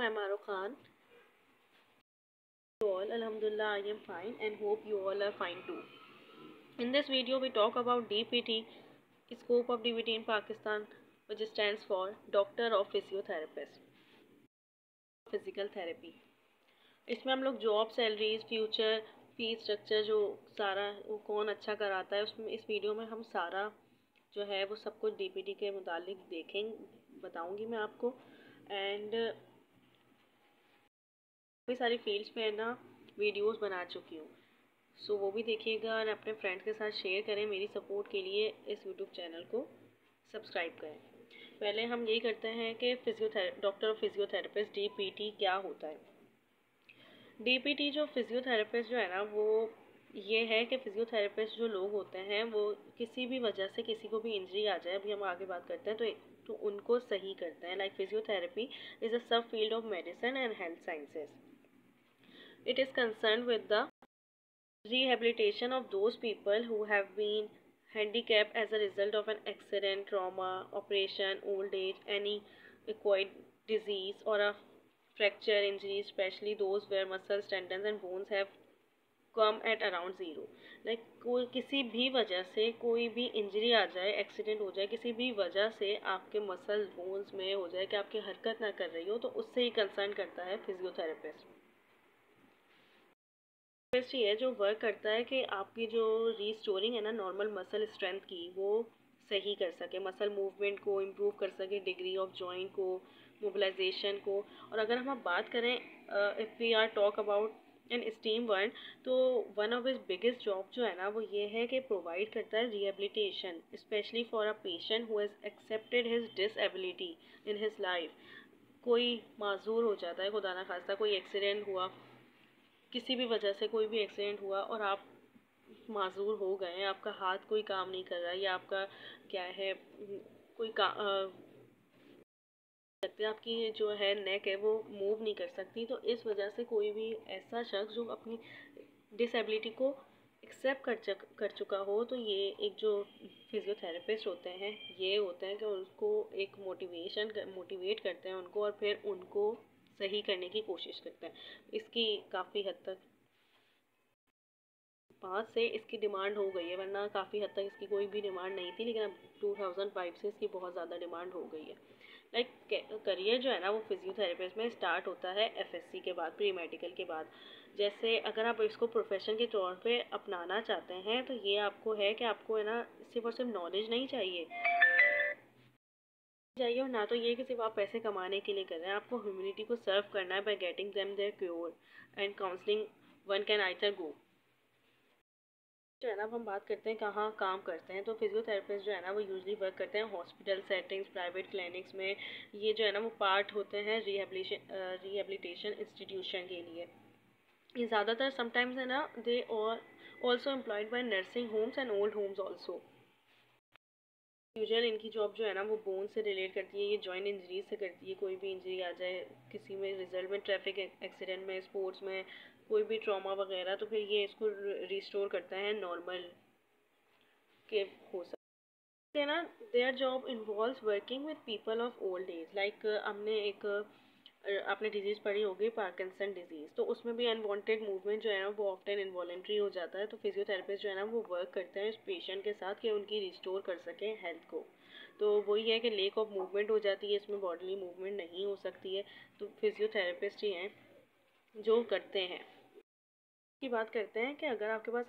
I'm Maru Khan. All, Alhamdulillah, I am fine and hope you all are fine too. In this video, we talk about DPT, scope of DPT in Pakistan, which stands for Doctor of Physiotherapist, physical therapy. इसमें हम लोग job, salaries, future, fees structure जो सारा वो कौन अच्छा कराता है उसमें इस वीडियो में हम सारा जो है वो सब कुछ DPT के मुतालिक बताऊंगी मैं आपको। एंड काफ़ी सारी फील्ड्स पे है ना वीडियोस बना चुकी हूँ, सो वो भी देखिएगा और अपने फ्रेंड्स के साथ शेयर करें। मेरी सपोर्ट के लिए इस यूट्यूब चैनल को सब्सक्राइब करें। पहले हम यही करते हैं कि डॉक्टर ऑफ फिजियोथेरेपिस्ट DPT क्या होता है। DPT जो फिजियोथेरेपिस्ट जो है ना वो ये है कि फिजियोथेरेपिस्ट जो लोग होते हैं वो किसी भी वजह से किसी को भी इंजरी आ जाए, अभी हम आगे बात करते हैं, तो उनको सही करते हैं। लाइक फिजियोथेरेपी इज़ अ सब field of medicine and health sciences. It is concerned with the rehabilitation of those people who have been handicapped as a result of an accident, trauma, operation, old age, any acquired disease or a fracture injury, especially those where muscles, tendons and bones have come at around zero. Like कोई किसी भी वजह से कोई भी injury आ जाए, accident हो जाए, किसी भी वजह से आपके मसल बोन्स में हो जाए कि आपकी हरकत ना कर रही हो, तो उससे ही कंसर्न करता है फिजियोथेरेपिस्ट। ये है जो वर्क करता है कि आपकी जो रीस्टोरिंग है ना नॉर्मल मसल स्ट्रेंथ की वो सही कर सके, मसल मूवमेंट को इम्प्रूव कर सके, डिग्री ऑफ जॉइंट को, मोबिलाइजेशन को। और अगर हम बात करें if we are talk about in steam world, तो one of his biggest job जो है ना वो ये है कि प्रोवाइड करता है rehabilitation, specially for a patient who has accepted his disability in his life. कोई माजूर हो जाता है, खुदा ना खास्ता कोई एक्सीडेंट हुआ, किसी भी वजह से कोई भी एक्सीडेंट हुआ और आप माजूर हो गए, आपका हाथ कोई काम नहीं कर रहा या आपका क्या है कोई सकते आपकी जो है नेक है वो मूव नहीं कर सकती, तो इस वजह से कोई भी ऐसा शख्स जो अपनी डिसेबिलिटी को एक्सेप्ट कर चुका हो, तो ये एक जो फिजियोथेरेपिस्ट होते हैं ये होते हैं कि उनको एक मोटिवेट करते हैं उनको और फिर उनको सही करने की कोशिश करते हैं। इसकी काफ़ी हद तक 5 से इसकी डिमांड हो गई है, वरना काफ़ी हद तक इसकी कोई भी डिमांड नहीं थी, लेकिन अब 2005 से इसकी बहुत ज़्यादा डिमांड हो गई है। लाइक करियर जो है ना वो फिजियोथेरेपिस्ट में स्टार्ट होता है FSC के बाद, प्री मेडिकल के बाद। जैसे अगर आप इसको प्रोफेशन के तौर पे अपनाना चाहते हैं तो ये आपको है कि आपको है ना सिर्फ और सिर्फ नॉलेज नहीं चाहिए और ना तो ये कि सिर्फ आप पैसे कमाने के लिए कर रहे हैं, आपको ह्यूमैनिटी को सर्व करना है by getting them their cure and counselling. One can either go जो है ना। अब हम बात करते हैं कहाँ काम करते हैं, तो फिजियोथेरेपिस्ट जो है ना वो यूजली वर्क करते हैं हॉस्पिटल सेटिंग्स, प्राइवेट क्लिनिक्स में। ये जो है ना वो पार्ट होते हैं रिहेबिलिटेशन इंस्टीट्यूशन के लिए। ये ज़्यादातर समटाइम्स है ना दे और also employed by nursing homes and old Holmes also. Usual इनकी जॉब जो है ना वो बोन से रिलेट करती है, ये जॉइंट इंजरीज से करती है। कोई भी इंजरी आ जाए किसी में रिजल्ट में, ट्रैफिक एक्सीडेंट में, स्पोर्ट्स में कोई भी ट्रॉमा वगैरह, तो फिर ये इसको रिस्टोर करता है नॉर्मल के हो सकते हैं ना। Their job involves working with people of old age. Like हमने एक आपने डिजीज़ पढ़ी होगी पार्किंसन डिजीज़, तो उसमें भी अनवांटेड मूवमेंट जो है ना वो ऑफ्टन इनवॉलेंट्री हो जाता है, तो फिजियोथेरेपिस्ट जो है ना वो वर्क करते हैं इस पेशेंट के साथ कि उनकी रिस्टोर कर सकें हेल्थ को। तो वही है कि लेक ऑफ मूवमेंट हो जाती है, इसमें बॉडीली मूवमेंट नहीं हो सकती है, तो फिजियोथेरेपिस्ट ही हैं जो करते हैं। की बात करते हैं कि अगर आपके पास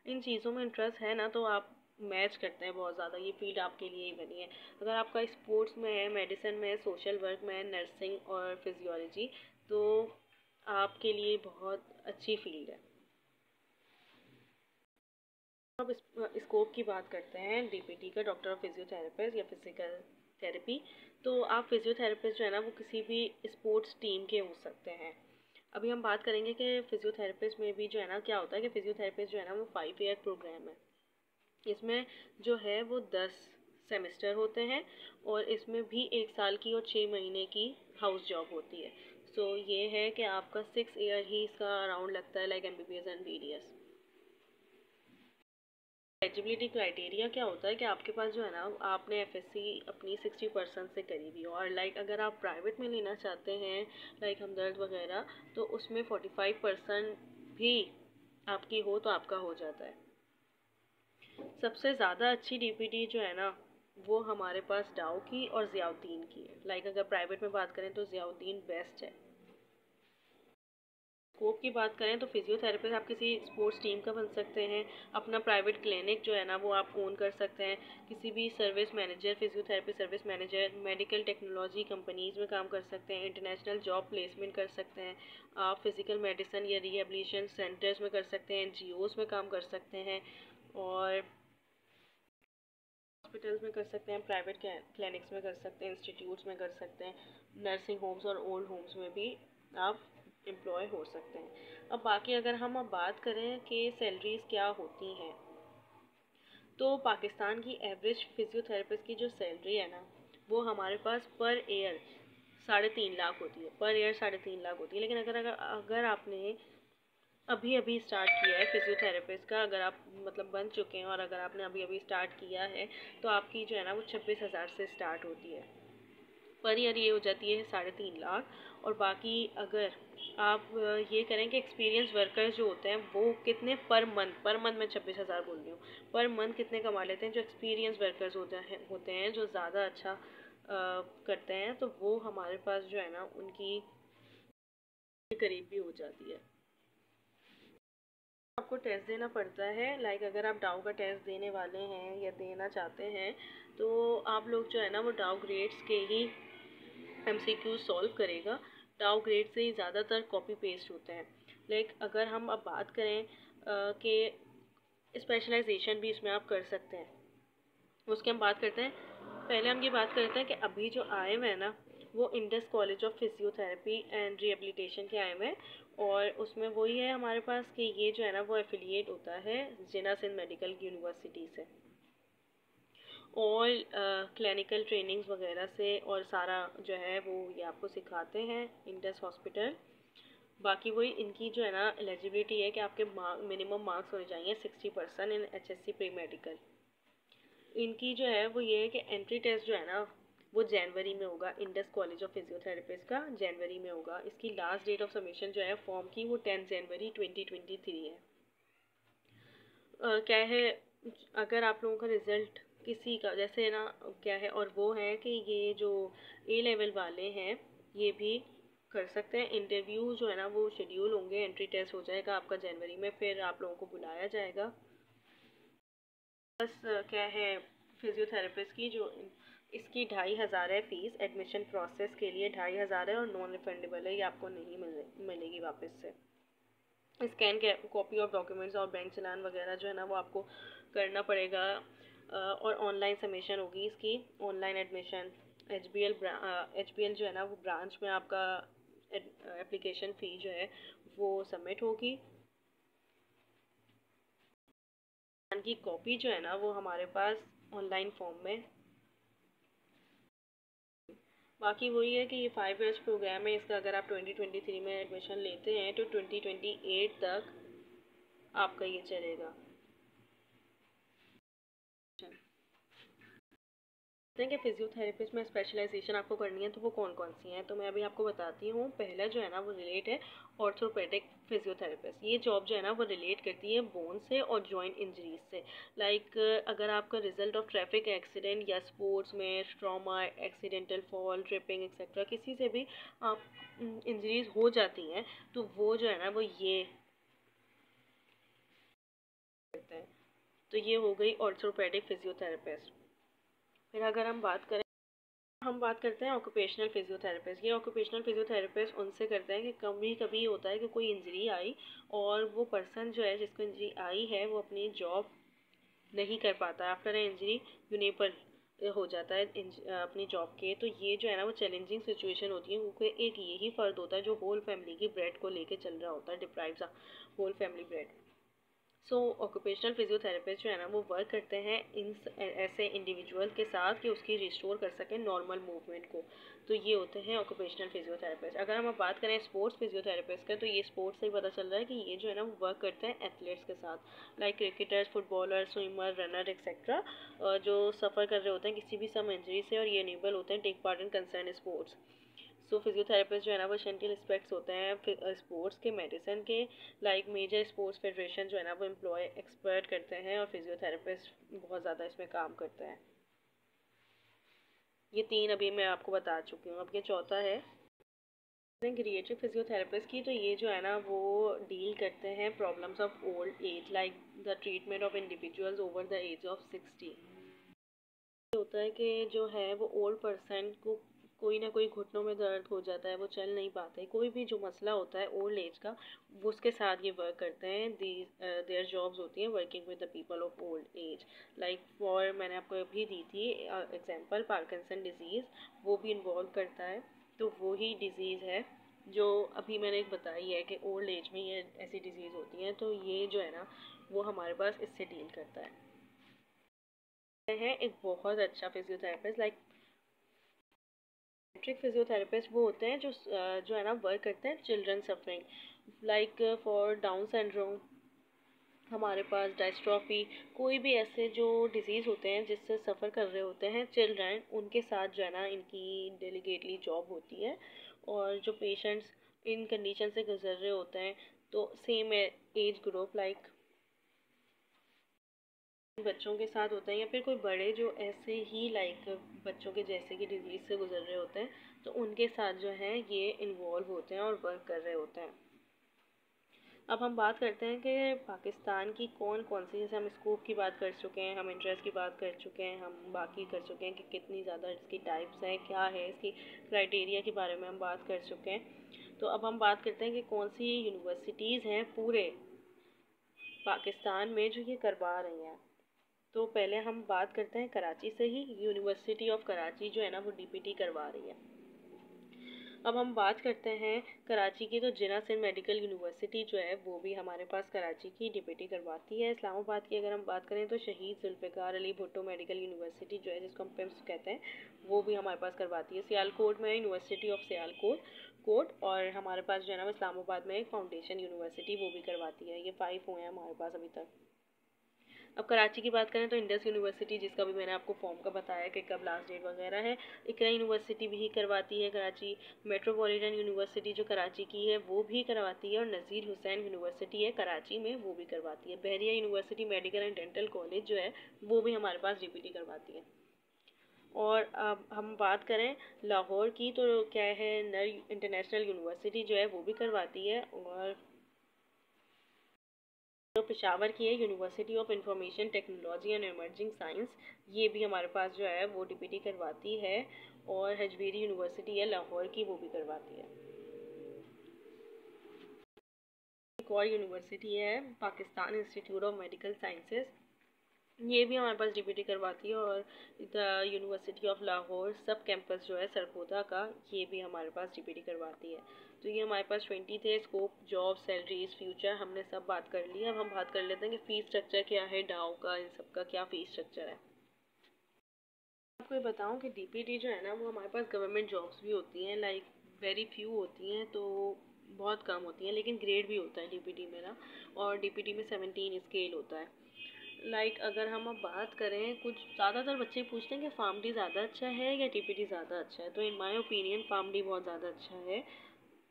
इन चीज़ों में इंटरेस्ट है ना तो आप मैच करते हैं बहुत ज़्यादा, ये फील्ड आपके लिए ही बनी है। अगर आपका स्पोर्ट्स में है, मेडिसिन में है, सोशल वर्क में है, नर्सिंग और फिजियोलॉजी, तो आपके लिए बहुत अच्छी फील्ड है। अब स्कोप की बात करते हैं DPT का, डॉक्टर ऑफ फिजियोथेरेपिस्ट या फिजिकल थेरेपी। तो आप फिजियोथेरेपिस्ट जो है ना वो किसी भी स्पोर्ट्स टीम के हो सकते हैं। अभी हम बात करेंगे कि फिजियोथेरेपिस्ट में भी जो है ना क्या होता है कि फिजियोथेरेपिस्ट जो है ना वो 5 ईयर प्रोग्राम है। इसमें जो है वो 10 सेमेस्टर होते हैं और इसमें भी 1 साल की और 6 महीने की हाउस जॉब होती है। सो ये है कि आपका 6 ईयर ही इसका अराउंड लगता है, like MBBS and BDS। Eligibility criteria क्या होता है कि आपके पास जो है ना, आपने एफएससी अपनी 60% से करी हुई हो, और लाइक अगर आप प्राइवेट में लेना चाहते हैं लाइक हमदर्द वगैरह, तो उसमें 45% भी आपकी हो तो आपका हो जाता है। सबसे ज़्यादा अच्छी डीपीटी जो है ना, वो हमारे पास डाउ की और ज़ियाउद्दीन की है। लाइक अगर प्राइवेट में बात करें तो ज़ियाउद्दीन बेस्ट है। स्कोप की बात करें तो फिजियोथेरेपिस्ट आप किसी स्पोर्ट्स टीम का बन सकते हैं, अपना प्राइवेट क्लिनिक जो है ना वो आप ओन कर सकते हैं, किसी भी service manager, physiotherapy service manager, medical technology companies में काम कर सकते हैं, इंटरनेशनल जॉब प्लेसमेंट कर सकते हैं, आप फिजिकल मेडिसिन या रिहेबिलिटेशन सेंटर्स में कर सकते हैं, एनजीओज़ में काम कर सकते हैं, और हॉस्पिटल्स में कर सकते हैं, प्राइवेट क्लिनिक्स में कर सकते हैं, इंस्टीट्यूट्स में कर सकते हैं, नर्सिंग होम्स और ओल्ड होम्स में भी आप एम्प्लॉय हो सकते हैं। अब बाकी अगर हम अब बात करें कि सैलरीज़ क्या होती हैं, तो पाकिस्तान की एवरेज फिजियोथेरेपिस्ट की जो सैलरी है ना, वो हमारे पास पर ईयर 3.5 लाख होती है। पर ईयर 3.5 लाख होती है। लेकिन अगर आपने अभी अभी स्टार्ट किया है फिजियोथेरेपिस्ट का, अगर आप मतलब बन चुके हैं और अगर आपने अभी अभी स्टार्ट किया है, तो आपकी जो है ना वो 26,000 से स्टार्ट होती है। पर ईयर ये हो जाती है 3.5 लाख। और बाकी अगर आप ये करें कि एक्सपीरियंस वर्कर्स जो होते हैं वो कितने पर मंथ मैं 26,000 बोल रही हूँ, पर मंथ कितने कमा लेते हैं जो एक्सपीरियंस वर्कर्स होते हैं जो ज़्यादा अच्छा करते हैं, तो वो हमारे पास जो है ना उनकी करीब भी हो जाती है। आपको टेस्ट देना पड़ता है। लाइक अगर आप डाउ का टेस्ट देने वाले हैं या देना चाहते हैं, तो आप लोग जो है ना वो डाउ ग्रेड्स के ही एमसीक्यू सॉल्व करेगा। डाउ ग्रेड से ही ज़्यादातर कॉपी पेस्ट होते हैं। लाइक अगर हम अब बात करें कि स्पेशलाइजेशन भी इसमें आप कर सकते हैं, उसकी हम बात करते हैं। पहले हम ये बात करते हैं कि अभी जो आए हुए हैं ना, वो Indus college of physiotherapy and rehabilitation के आए हुए हैं, और उसमें वही है हमारे पास कि ये जो है ना वो एफिलिएट होता है जिन्ना सिंध मेडिकल यूनिवर्सिटी से, और क्लिनिकल ट्रेनिंग्स वगैरह से, और सारा जो है वो ये आपको सिखाते हैं इंडस हॉस्पिटल। बाकी वही इनकी जो है ना एलिजिबिलिटी है कि आपके मिनिमम मार्क्स होने चाहिए 60% इन एचएससी प्री मेडिकल। इनकी जो है वो ये है कि एंट्री टेस्ट जो है ना वो जनवरी में होगा। इंडस कॉलेज ऑफ फिजियोथेरेपिस्ट का जनवरी में होगा। इसकी लास्ट डेट ऑफ सबमिशन जो है फॉर्म की वो 10 जनवरी 2023 है। क्या है, अगर आप लोगों का रिज़ल्ट किसी का जैसे ना क्या है, और वो है कि ये जो ए लेवल वाले हैं ये भी कर सकते हैं। इंटरव्यू जो है ना वो शेड्यूल होंगे, एंट्री टेस्ट हो जाएगा आपका जनवरी में, फिर आप लोगों को बुलाया जाएगा। बस क्या है, फिजियोथेरेपिस्ट की जो इसकी 2,500 है फ़ीस। एडमिशन प्रोसेस के लिए 2,500 है और नॉन रिफंडेबल है, ये आपको नहीं मिलेगी वापस से। स्कैन कॉपी ऑफ डॉक्यूमेंट्स और बैंक चालान वगैरह जो है ना वो आपको करना पड़ेगा, और ऑनलाइन सबमिशन होगी इसकी। ऑनलाइन एडमिशन एचबीएल जो है ना वो ब्रांच में आपका एप्लीकेशन फ़ी जो है वो सबमिट होगी। की कॉपी जो है ना वो हमारे पास ऑनलाइन फॉर्म में। बाकी वही है कि ये 5 ईयर्स प्रोग्राम है इसका। अगर आप 2023 में एडमिशन लेते हैं तो 2028 तक आपका ये चलेगा। कि फिजियोथेरेपिस्ट में स्पेशलाइजेशन आपको करनी है तो वो कौन कौन सी हैं, तो मैं अभी आपको बताती हूँ। पहला जो है ना वो रिलेट है ऑर्थोपेडिक फिजियोथेरेपिस्ट। ये जॉब जो है ना वो रिलेट करती है बोन से और जॉइंट इंजरीज से। लाइक अगर आपका रिजल्ट ऑफ ट्रैफिक एक्सीडेंट या स्पोर्ट्स में trauma, accidental fall, tripping etcetera किसी से भी आप इंजरीज हो जाती हैं, तो वो जो है ना वो ये करते हैं। तो ये हो गई ऑर्थोपेडिक फिजियोथेरेपिस्ट। फिर अगर हम बात करते हैं ऑक्यूपेशनल फिजियोथेरेपिस्ट। ये ऑक्यूपेशनल फिजियोथेरेपिस्ट उनसे करते हैं कि कभी कभी होता है कि कोई इंजरी आई और वो पर्सन जो है जिसको इंजरी आई है वो अपनी जॉब नहीं कर पाता, आफ्टर ए इंजरी यूनेबल हो जाता है अपनी जॉब के। तो ये जो है ना वो चैलेंजिंग सिचुएशन होती है, क्योंकि एक यही फ़र्द होता है जो होल फैमिली की ब्रेड को लेके चल रहा होता है, डिप्राइव्स होल फैमिली ब्रेड। सो ऑक्यूपेशनल फिजियोथेरेपिस्ट जो है ना वो वर्क करते हैं इन ऐसे इंडिविजुअल के साथ कि उसकी रिस्टोर कर सकें नॉर्मल मूवमेंट को। तो ये होते हैं ऑक्यूपेशनल फिजियोथेरेपिस्ट। अगर हम अब बात करें स्पोर्ट्स फिजियोथेरेपिस्ट का, तो ये स्पोर्ट्स से ही पता चल रहा है कि ये जो है ना वो वर्क करते हैं एथलीट्स के साथ, like cricketers, footballer, swimmer, runner etcetera, जो सफ़र कर रहे होते हैं किसी भी सम इंजरी से और ये इनेबल होते हैं take part in concern sports. So physiotherapist जो है ना वो एसेंशियल एस्पेक्ट्स होते हैं स्पोर्ट्स के, मेडिसिन के, लाइक मेजर स्पोर्ट्स फेडरेशन जो है ना वो एम्प्लॉय एक्सपर्ट करते हैं और फिजियोथेरेपिस्ट बहुत ज़्यादा इसमें काम करते हैं। ये 3 अभी मैं आपको बता चुकी हूँ। अब ये चौथा है क्रिएटिव फिजियोथेरेपिस्ट की। तो ये जो है ना वो डील करते हैं problems of old age, like the treatment of individuals over the age of 60। होता है कि जो है वो ओल्ड पर्सन को कोई ना कोई घुटनों में दर्द हो जाता है, वो चल नहीं पाते, कोई भी जो मसला होता है ओल्ड एज का, वो उसके साथ ये वर्क करते हैं। देयर जॉब्स होती हैं working with the people of old age, like for मैंने आपको अभी दी थी एग्जांपल पार्किंसन डिजीज़, वो भी इन्वॉल्व करता है। तो वो ही डिज़ीज़ है जो अभी मैंने एक बताई है कि ओल्ड एज में ये ऐसी डिज़ीज़ होती हैं। तो ये जो है ना वो हमारे पास इससे डील करता है एक बहुत अच्छा फिजियोथेरेपिस्ट। लाइक पीडियाट्रिक फिजियोथेरेपिस्ट वो होते हैं जो है ना वर्क करते हैं children suffering, like for down syndrome, हमारे पास डायस्ट्रॉफी, कोई भी ऐसे जो डिजीज़ होते हैं जिससे सफ़र कर रहे होते हैं चिल्ड्रन, उनके साथ जो है ना इनकी डेलीगेटली जॉब होती है। और जो पेशेंट्स इन कंडीशन से गुजर रहे होते हैं, तो सेम एज ग्रुप लाइक बच्चों के साथ होता है या फिर कोई बड़े जो ऐसे ही लाइक बच्चों के जैसे की डिजीज़ से गुजर रहे होते हैं, तो उनके साथ जो है ये इन्वॉल्व होते हैं और वर्क कर रहे होते हैं। अब हम बात करते हैं कि पाकिस्तान की कौन कौन सी, जैसे हम स्कोप की बात कर चुके हैं, हम इंटरेस्ट की बात कर चुके हैं, हम बाकी कर चुके हैं कि कितनी ज़्यादा इसकी टाइप्स हैं, क्या है इसकी क्राइटेरिया के बारे में हम बात कर चुके हैं। तो अब हम बात करते हैं कि कौन सी यूनिवर्सिटीज़ हैं पूरे पाकिस्तान में जो ये करवा रही हैं। तो पहले हम बात करते हैं कराची से ही। यूनिवर्सिटी ऑफ कराची जो है ना वो डीपीटी करवा रही है। अब हम बात करते हैं कराची की, तो जिन्ना सिंध मेडिकल यूनिवर्सिटी जो है वो भी हमारे पास कराची की डीपीटी करवाती है। इस्लामाबाद की अगर हम बात करें तो शहीद जुल्फ़िकार अली भुट्टो मेडिकल यूनिवर्सिटी जो है, जिसको हम पिम्स कहते हैं, वो भी हमारे पास करवाती है। सियालकोट में यूनिवर्सिटी ऑफ सियालकोट और हमारे पास जो है ना इस्लामाबाद में एक फाउंडेशन यूनिवर्सिटी, वो भी करवाती है। ये 5 हुए हैं हमारे पास अभी तक। अब कराची की बात करें तो इंडस यूनिवर्सिटी, जिसका भी मैंने आपको फॉर्म का बताया कि कब लास्ट डेट वगैरह है, इकरा यूनिवर्सिटी भी करवाती है कराची। मेट्रोपॉलिटन यूनिवर्सिटी जो कराची की है वो भी करवाती है, और नज़ीर हुसैन यूनिवर्सिटी है कराची में, वो भी करवाती है। Bahria university medical and dental college जो है वो भी हमारे पास डीपीटी करवाती है। और अब हम बात करें लाहौर की, तो क्या है, नर इंटरनेशनल यूनिवर्सिटी जो है वो भी करवाती है। और जो पेशावर की है university of information technology and emerging science, ये भी हमारे पास जो है वो डीपीटी करवाती है। और हजबीरी यूनिवर्सिटी है लाहौर की, वो भी करवाती है। एक और यूनिवर्सिटी है Pakistan institute of medical sciences, ये भी हमारे पास डीपीटी करवाती है। और द यूनिवर्सिटी ऑफ लाहौर सब कैंपस जो है सरगोदा का, ये भी हमारे पास डीपीटी करवाती है। तो ये हमारे पास 20 थे। स्कोप, जॉब, सैलरीज, फ्यूचर हमने सब बात कर ली। अब हम बात कर लेते हैं कि फ़ीस स्ट्रक्चर क्या है, डाउ का, इन सब का क्या फ़ीस स्ट्रक्चर है। आपको ये बताऊँ कि डीपीटी जो है ना वो हमारे पास गवर्नमेंट जॉब्स भी होती हैं, लाइक वेरी फ्यू होती हैं, तो बहुत कम होती हैं, लेकिन ग्रेड भी होता है डीपीटी में ना। और डीपीटी में 17 स्केल होता है। अगर हम अब बात करें, कुछ ज़्यादातर बच्चे पूछते हैं कि फार्मडी ज़्यादा अच्छा है या टीपीटी ज़्यादा अच्छा है, तो इन माय ओपिनियन फार्मडी बहुत ज़्यादा अच्छा है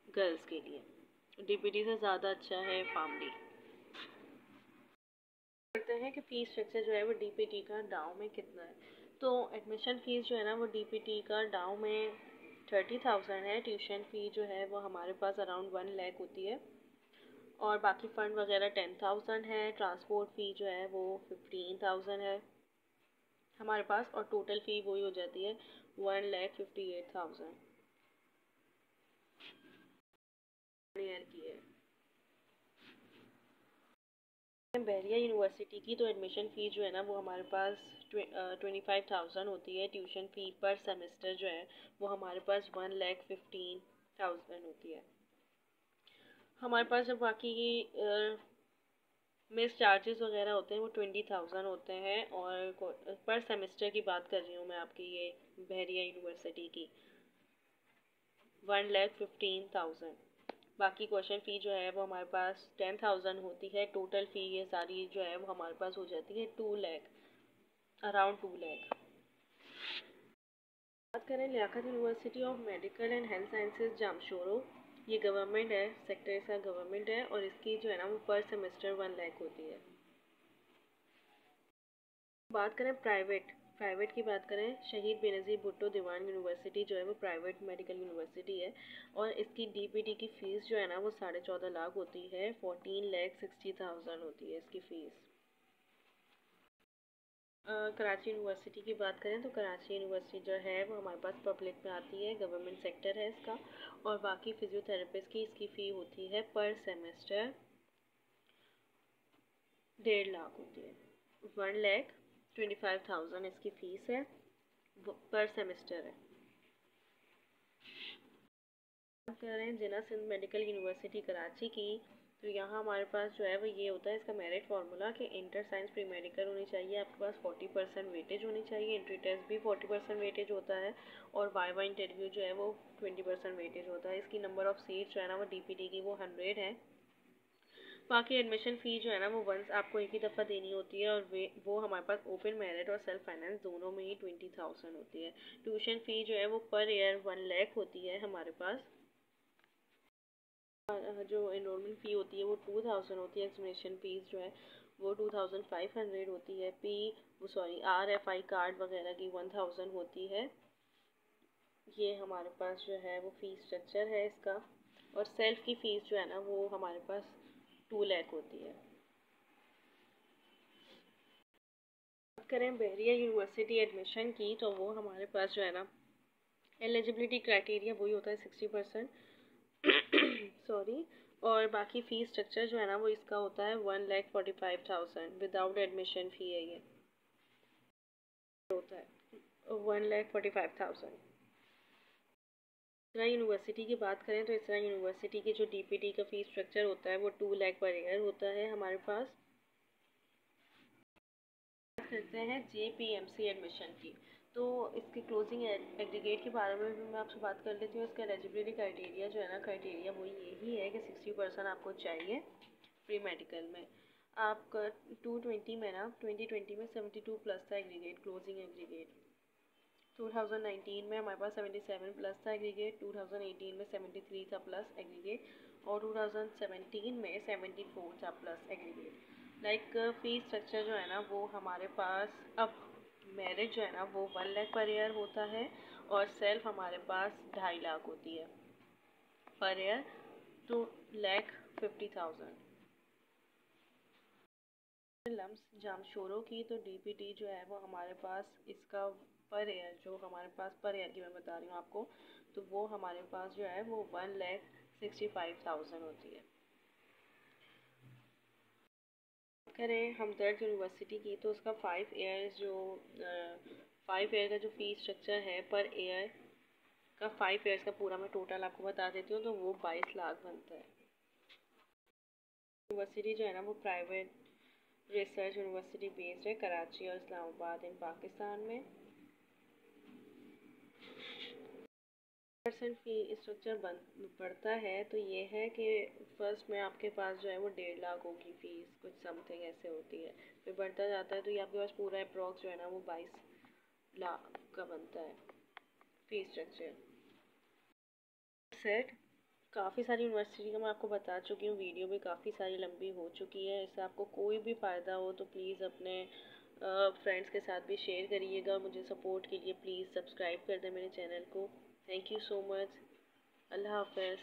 गर्ल्स के लिए। डीपीटी से ज़्यादा अच्छा है फार्मडी। करते हैं कि फ़ीस स्ट्रक्चर जो है वो डीपीटी का डाउ में कितना है। तो एडमिशन फ़ीस जो है ना वो डीपीटी का डाउ में 30,000 है। ट्यूशन फ़ी जो है वो हमारे पास अराउंड 1 लाख होती है। और बाकी फ़ंड वगैरह 10,000 है। ट्रांसपोर्ट फ़ी जो है वो 15,000 है हमारे पास, और टोटल फ़ी वही हो जाती है 1,58,000 ईयर की है। बहरिया यूनिवर्सिटी की तो एडमिशन फ़ी जो है ना वो हमारे पास 25,000 होती है। ट्यूशन फ़ी पर सेमेस्टर जो है वो हमारे पास 1,15,000 होती है। हमारे पास जब बाकी की मिस चार्जेस वगैरह होते हैं वो 20,000 होते हैं। और पर सेमेस्टर की बात कर रही हूँ मैं आपकी, ये बहरिया यूनिवर्सिटी की 1,15,000। बाकी क्वेश्चन फ़ी जो है वो हमारे पास 10,000 होती है। टोटल फ़ी ये सारी जो है वो हमारे पास हो जाती है 2 लाख, अराउंड 2 लाख। बात करें Liaquat university of medical and health sciences Jamshoro, ये गवर्नमेंट है, सेक्टर इसका गवर्नमेंट है, और इसकी जो है ना वो पर सेमेस्टर 1 लाख होती है। बात करें प्राइवेट की बात करें, शहीद बेनज़ीर भुट्टो दीवान यूनिवर्सिटी जो है वो प्राइवेट मेडिकल यूनिवर्सिटी है, और इसकी डीपीटी की फ़ीस जो है ना वो 14.5 लाख होती है। 14,60,000 होती है इसकी फ़ीस। कराची यूनिवर्सिटी की बात करें तो कराची यूनिवर्सिटी जो है वो हमारे पास पब्लिक में आती है, गवर्नमेंट सेक्टर है इसका। और बाकी फ़िज़ियोथेरेपिस्ट की इसकी फ़ी होती है पर सेमेस्टर 1.5 लाख होती है। 1,25,000 इसकी फ़ीस है, पर सेमेस्टर है। बात कर रहे हैं जिला सिंध मेडिकल यूनिवर्सिटी कराची की, तो यहाँ हमारे पास जो है वो ये होता है इसका मेरिट फार्मूला कि इंटर साइंस प्री मेडिकल होनी चाहिए, आपके पास 40% वेटेज होनी चाहिए, एंट्री टेस्ट भी 40% वेटेज होता है, और वाइवा इंटरव्यू जो है वो 20% वेटेज होता है। इसकी नंबर ऑफ़ सीट जो है ना वो डीपीटी की वो 100 है। बाकी एडमिशन फ़ी जो है ना वो वंस आपको एक ही दफ़ा देनी होती है, और वो हमारे पास ओपन मेरिट और सेल्फ फाइनेंस दोनों में ही 20,000 होती है। ट्यूशन फ़ी जो है वो पर ईयर 1 लाख होती है हमारे पास। जो इनरोलमेंट फ़ी होती है वो 2,000 होती है। एग्जामिनेशन फ़ीस जो है वो 2,500 होती है। RFI कार्ड वगैरह की 1,000 होती है। ये हमारे पास जो है वो फ़ीस स्ट्रक्चर है इसका। और सेल्फ की फ़ीस जो है ना वो हमारे पास 2 लाख होती है। बात करें बहरिया यूनिवर्सिटी एडमिशन की, तो वो हमारे पास जो है ना एलिजिबिलिटी क्राइटेरिया वही होता है 60%। सॉरी। और बाकी फ़ीस स्ट्रक्चर जो है ना वो इसका होता है 1,45,000 विदाउट एडमिशन फ़ी है, ये होता है 1,45,000। इसरा यूनिवर्सिटी की बात करें तो इसरा यूनिवर्सिटी की जो डीपीटी का फ़ीस स्ट्रक्चर होता है वो 2 लाख पर ईयर होता है हमारे पास। बात करते हैं JPMC एडमिशन की, तो इसके क्लोजिंग एग्रीगेट के बारे में भी मैं आपसे बात कर लेती हूँ। इसका एलिजिबिलिटी क्राइटेरिया जो है ना, क्राइटेरिया वो यही है कि 60% आपको चाहिए प्री मेडिकल में। आपका 220 में ना 2020 में 72 प्लस था एग्रीगेट, क्लोजिंग एग्रीगेट। 2019 में हमारे पास 77 प्लस था एग्रीगेट, 2018 में 73 था प्लस एग्रीगेट, और 2017 में 74 था plus aggregate. Like fees structure जो है ना वो हमारे पास अब मेरिट जो है ना वो 1 लाख पर ईयर होता है, और सेल्फ हमारे पास 2.5 लाख होती है पर ईयर, 2,50,000। लम्स जामशोरों की तो डीपीटी जो है वो हमारे पास इसका पर ईयर, जो हमारे पास पर ईयर की मैं बता रही हूँ आपको, तो वो हमारे पास जो है वो 1,65,000 होती है। करें हमदर्द यूनिवर्सिटी की, तो उसका 5 ईयर्स जो 5 ईयर का जो फ़ीस स्ट्रक्चर है पर ईयर का, 5 ईयर्स का पूरा मैं टोटल आपको बता देती हूँ, तो वो 22 लाख बनता है। यूनिवर्सिटी जो है ना वो प्राइवेट रिसर्च यूनिवर्सिटी बेस्ड है कराची और इस्लामाबाद इन पाकिस्तान में। परसेंट फ़ी स्ट्रक्चर बढ़ता है तो ये है कि फर्स्ट में आपके पास जो है वो 1.5 लाख होगी फ़ीस, कुछ समथिंग ऐसे होती है, फिर बढ़ता जाता है तो ये आपके पास पूरा अप्रॉक्स जो है ना वो 22 लाख का बनता है फ़ीस स्ट्रक्चर। सेट काफ़ी सारी यूनिवर्सिटी का मैं आपको बता चुकी हूँ, वीडियो भी काफ़ी सारी लंबी हो चुकी है। इससे आपको कोई भी फ़ायदा हो तो प्लीज़ अपने फ्रेंड्स के साथ भी शेयर करिएगा। मुझे सपोर्ट के लिए प्लीज़ सब्सक्राइब कर दें मेरे चैनल को। Thank you so much. अल्लाह हाफ़िज़।